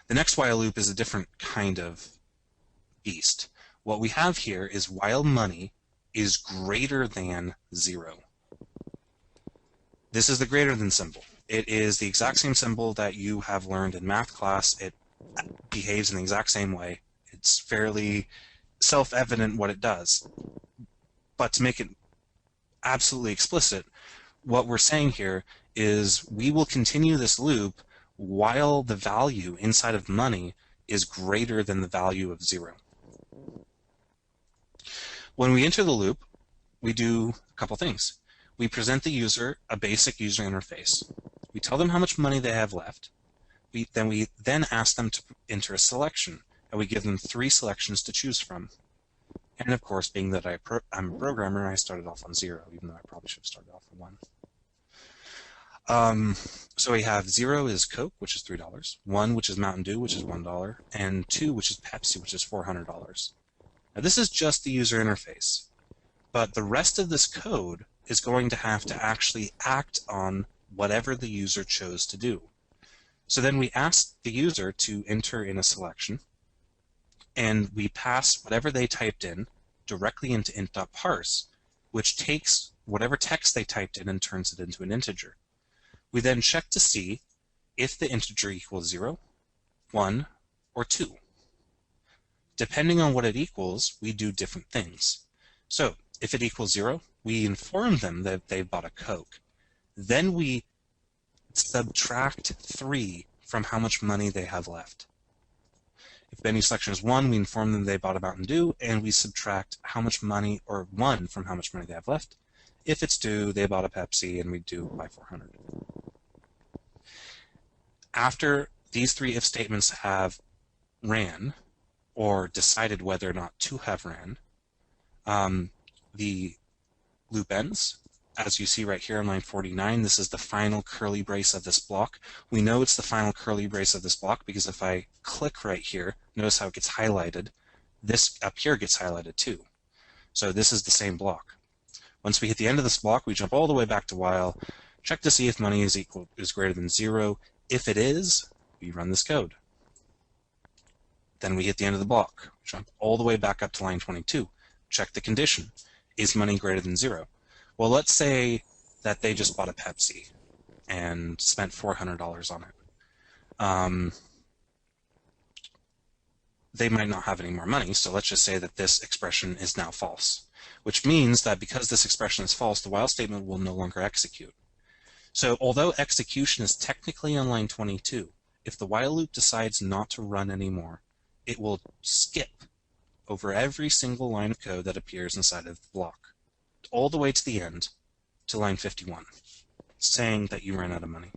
The next while loop is a different kind of beast. What we have here is while money is greater than 0. This is the greater than symbol. It is the exact same symbol that you have learned in math class. It behaves in the exact same way. It's fairly self-evident what it does. But to make it absolutely explicit, what we're saying here is we will continue this loop while the value inside of money is greater than the value of 0. When we enter the loop, we do a couple things. We present the user a basic user interface. We tell them how much money they have left. We then ask them to enter a selection, and we give them 3 selections to choose from. And of course, being that I'm a programmer, I started off on 0, even though I probably should have started off on 1. So we have 0 is Coke, which is $3, 1, which is Mountain Dew, which is $1, and 2, which is Pepsi, which is $400. Now this is just the user interface, but the rest of this code is going to have to actually act on whatever the user chose to do. So then we ask the user to enter in a selection, and we pass whatever they typed in directly into int.parse, which takes whatever text they typed in and turns it into an integer. We then check to see if the integer equals 0, 1, or 2. Depending on what it equals, we do different things. So if it equals 0, we inform them that they bought a Coke. Then we subtract 3 from how much money they have left. If any selection is 1, we inform them they bought a Mountain Dew, and we subtract how much money, or 1 from how much money they have left. If it's 2, they bought a Pepsi, and we do by 400. After these 3 if statements have ran, or decided whether or not to have ran, the loop ends. As you see right here on line 49, this is the final curly brace of this block. We know it's the final curly brace of this block because if I click right here, notice how it gets highlighted. This up here gets highlighted too. So this is the same block. Once we hit the end of this block, we jump all the way back to while, check to see if money is greater than 0. If it is, we run this code. Then we hit the end of the block, jump all the way back up to line 22, check the condition. Is money greater than 0? Well, let's say that they just bought a Pepsi and spent $400 on it. They might not have any more money, so let's just say that this expression is now false, which means that because this expression is false, the while statement will no longer execute. So although execution is technically on line 22, if the while loop decides not to run anymore, it will skip over every single line of code that appears inside of the block, all the way to the end, to line 51, saying that you ran out of money.